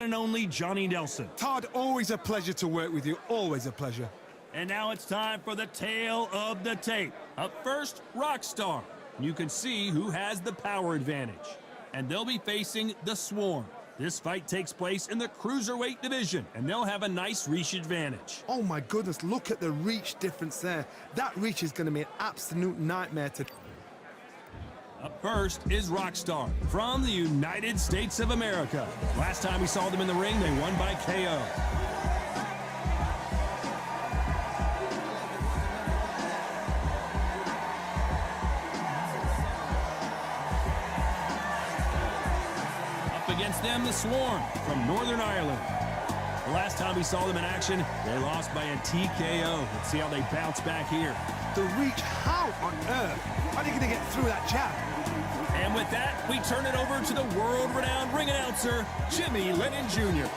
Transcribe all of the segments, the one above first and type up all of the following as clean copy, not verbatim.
And only Johnny Nelson. Todd, always a pleasure to work with you. Always a pleasure. And now it's time for the tale of the tape. Up first, Rockstar. You can see who has the power advantage. And they'll be facing the Swarm. This fight takes place in the Cruiserweight division, and they'll have a nice reach advantage. Oh my goodness, look at the reach difference there. That reach is going to be an absolute nightmare to... Up first is Rockstar from the United States of America. Last time we saw them in the ring, they won by KO. Up against them, the Swarm from Northern Ireland. The last time we saw them in action, they lost by a TKO. Let's see how they bounce back here. The reach, how on earth are they going to get through that jab? And with that, we turn it over to the world-renowned ring announcer, Jimmy Lennon Jr.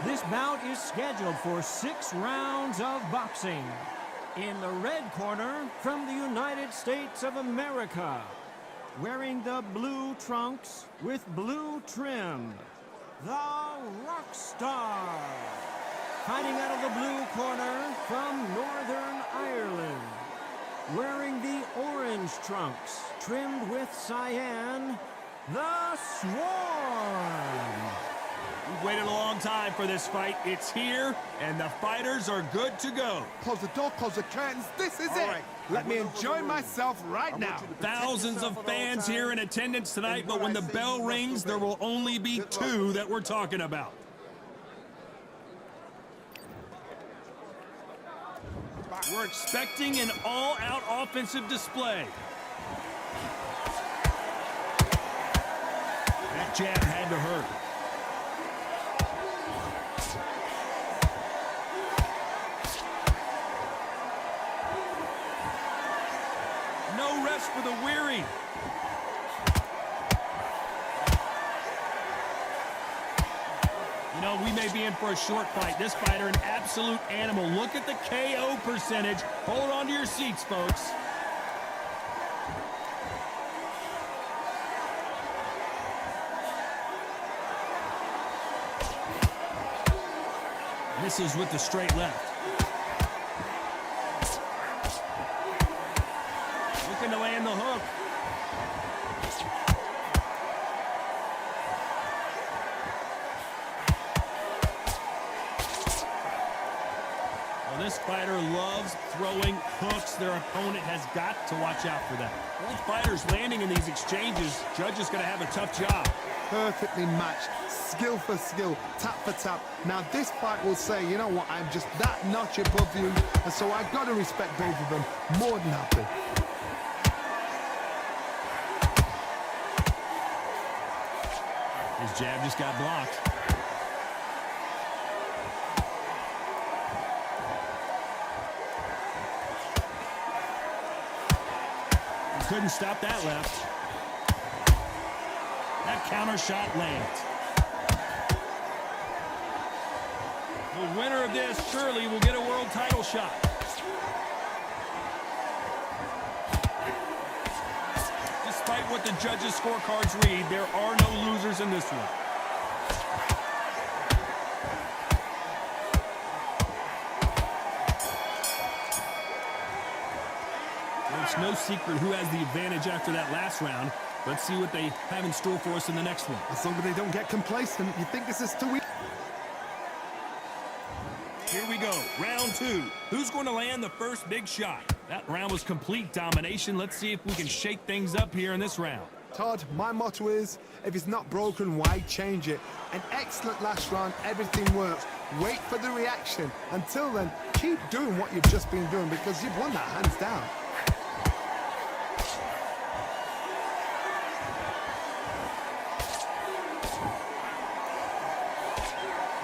This bout is scheduled for 6 rounds of boxing. In the red corner, from the United States of America, wearing the blue trunks with blue trim, the Rockstar. Fighting out of the blue corner from Northern Ireland, wearing the orange trunks trimmed with cyan, the Swarm. We've waited a long time for this fight. It's here, and the fighters are good to go. Close the door, close the curtains. This is it. Let me enjoy myself right now. Thousands of fans here in attendance tonight, but when the bell rings, there will only be 2 that we're talking about. We're expecting an all-out offensive display. That jab had to hurt. No rest for the weary. You know, we may be in for a short fight. This fighter, an absolute animal. Look at the KO percentage. Hold on to your seats, folks. Misses with the straight left. Looking to land the hook. This fighter loves throwing hooks. Their opponent has got to watch out for that. Both fighters landing in these exchanges. Judge is going to have a tough job. Perfectly matched, skill for skill, tap for tap. Now this fight will say, you know what, I'm just that notch above you, and so I've got to respect both of them more than happy. His jab just got blocked. Couldn't stop that left. That counter shot lands. The winner of this surely will get a world title shot. Despite what the judges' scorecards read, there are no losers in this one. It's no secret who has the advantage after that last round. Let's see what they have in store for us in the next one. As long as they don't get complacent, you think this is too easy. Here we go, round 2. Who's going to land the first big shot? That round was complete domination. Let's see if we can shake things up here in this round. Todd, my motto is, if it's not broken, why change it? An excellent last round, everything works. Wait for the reaction. Until then, keep doing what you've just been doing because you've won that hands down.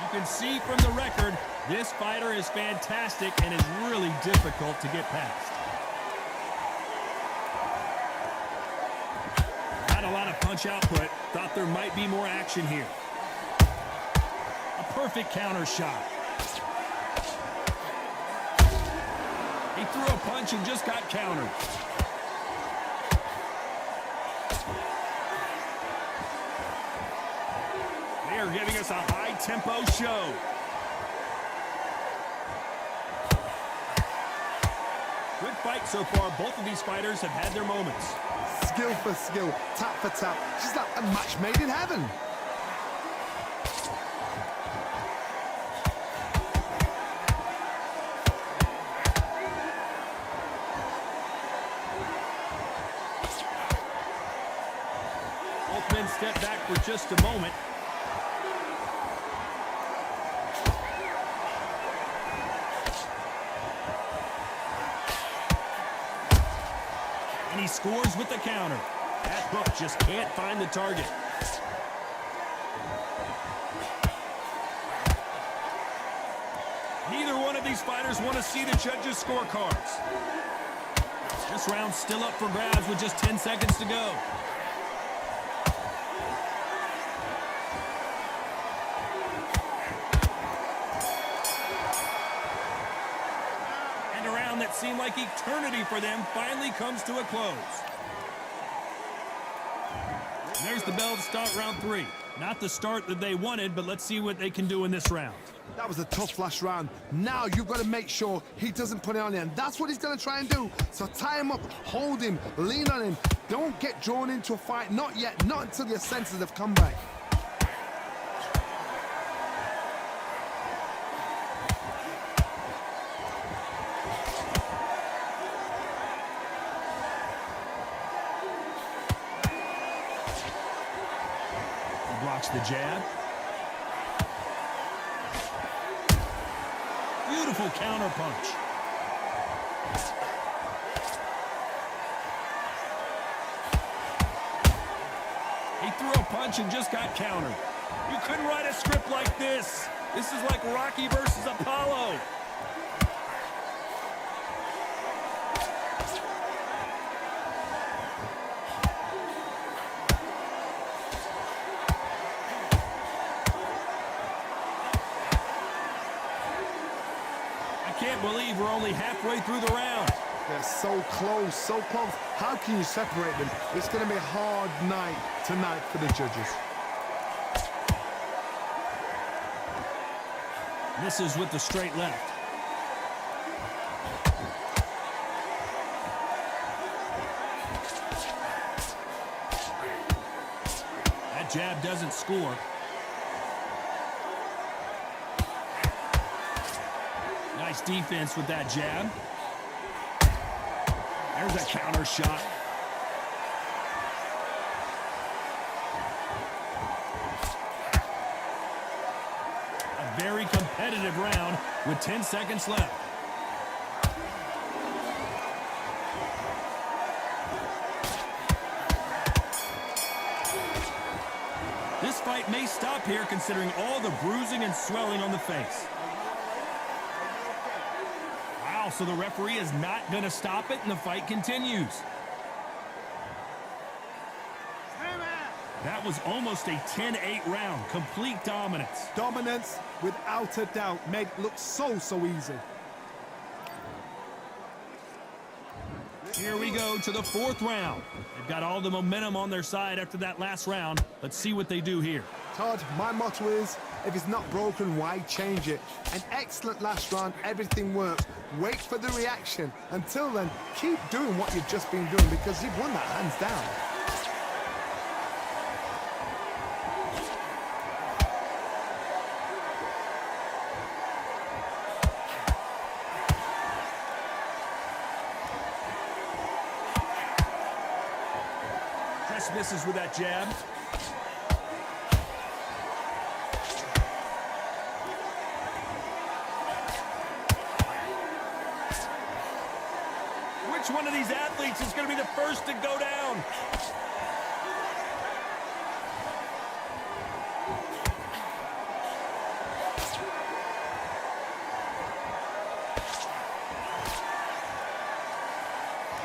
You can see from the record, this fighter is fantastic and is really difficult to get past. Not a lot of punch output. Thought there might be more action here. A perfect counter shot. He threw a punch and just got countered. They are giving us a high-tempo show. Good fight so far. Both of these fighters have had their moments. Skill for skill, tap for tap. She's like a match made in heaven. Both men step back for just a moment. And he scores with the counter. That hook just can't find the target. Neither one of these fighters want to see the judges' scorecards. This round's still up for grabs with just 10 seconds to go. And a round that seemed like eternity for them finally comes to a close. And there's the bell to start round 3. Not the start that they wanted, but let's see what they can do in this round. That was a tough last round. Now you've got to make sure he doesn't put it on you, and that's what he's going to try and do. So tie him up, hold him, lean on him. Don't get drawn into a fight. Not yet. Not until your senses have come back. He blocks the jab. Beautiful counter punch. He threw a punch and just got countered. You couldn't write a script like this. This is like Rocky versus Apollo. Can't believe we're only halfway through the round. They're so close, so close. How can you separate them? It's going to be a hard night tonight for the judges. Misses with the straight left. That jab doesn't score. Nice defense with that jab. There's a counter shot. A very competitive round with 10 seconds left. This fight may stop here considering all the bruising and swelling on the face. So the referee is not going to stop it, and the fight continues. That was almost a 10-8 round. Complete dominance. Dominance, without a doubt, made it look so easy. Here we go to the 4th round. They've got all the momentum on their side after that last round. Let's see what they do here. Todd, my motto is, if it's not broken, why change it? An excellent last round, everything works. Wait for the reaction. Until then, keep doing what you've just been doing because you've won that hands down. Just misses with that jab. Which one of these athletes is going to be the first to go down?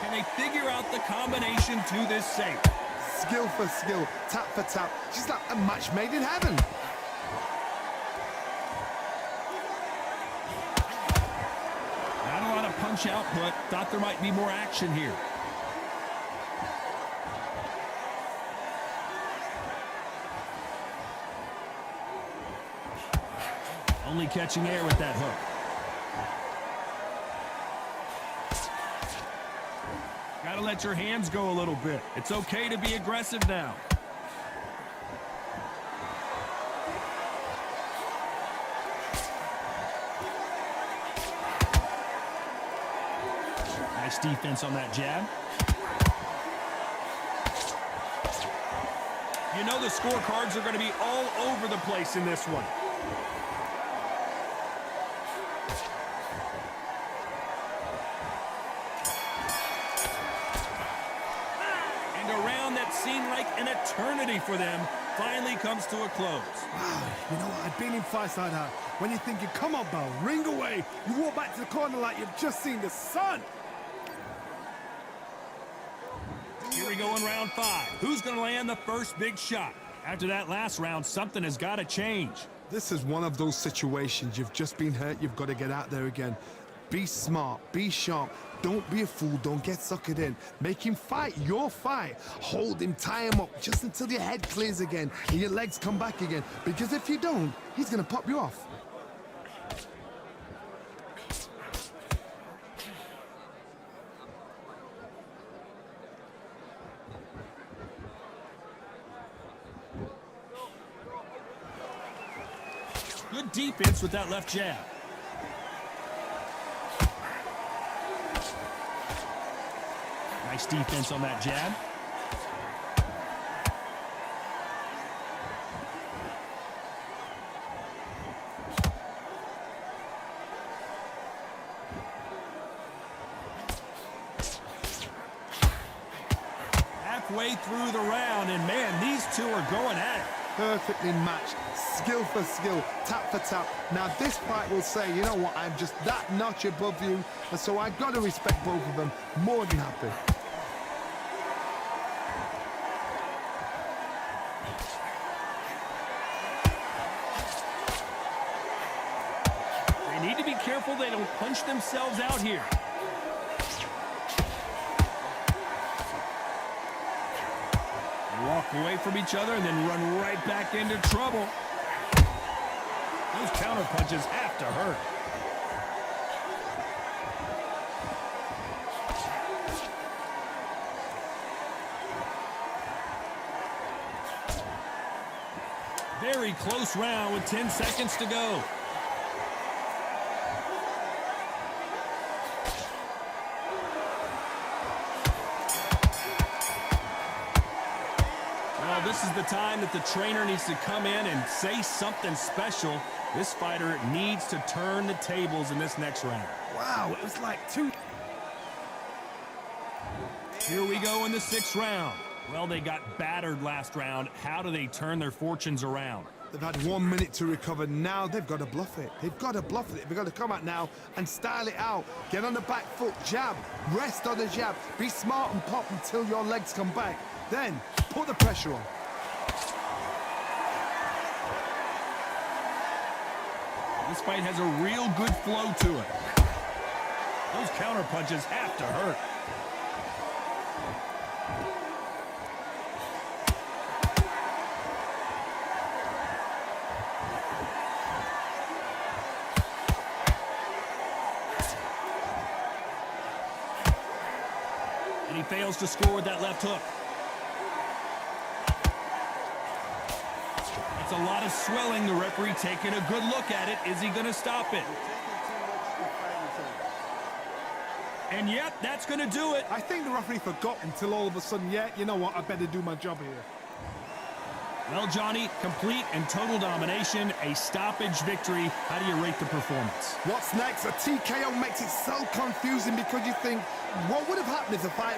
Can they figure out the combination to this safe? Skill for skill, tap for tap. She's like a match made in heaven. Punch output. Thought there might be more action here. Only catching air with that hook. Gotta let your hands go a little bit. It's okay to be aggressive now. Nice defense on that jab. You know the scorecards are going to be all over the place in this one. And a round that seemed like an eternity for them finally comes to a close. Wow, you know what? I've been in fights like that. When you're thinking, come on, Bell, ring away. You walk back to the corner like you've just seen the sun. Here we go in round 5. Who's going to land the first big shot? After that last round, something has got to change. This is one of those situations. You've just been hurt. You've got to get out there again. Be smart. Be sharp. Don't be a fool. Don't get suckered in. Make him fight your fight. Hold him. Tie him up just until your head clears again and your legs come back again. Because if you don't, he's going to pop you off. Good defense with that left jab. Nice defense on that jab. Halfway through the round, and man, these two are going at it. Perfectly matched, skill for skill, tap for tap. Now this fight will say, you know what, I'm just that notch above you, and so I've got to respect both of them. More than happy. They need to be careful they don't punch themselves out here. Walk away from each other and then run right back into trouble. Those counter punches have to hurt. Very close round with 10 seconds to go. This is the time that the trainer needs to come in and say something special. This fighter needs to turn the tables in this next round. Wow, it was like two. Here we go in the 6th round. Well, they got battered last round. How do they turn their fortunes around? They've had 1 minute to recover. Now they've got to bluff it. They've got to bluff it. They've got to come out now and style it out. Get on the back foot, jab, rest on the jab. Be smart and pop until your legs come back. Then put the pressure on. This fight has a real good flow to it. Those counter punches have to hurt. And he fails to score with that left hook. It's a lot of swelling. The referee taking a good look at it. Is he going to stop it? And yep, that's going to do it. I think the referee forgot until all of a sudden, yeah, you know what, I better do my job here. Well, Johnny, complete and total domination, a stoppage victory. How do you rate the performance? What's next? A TKO makes it so confusing because you think, what would have happened if the fight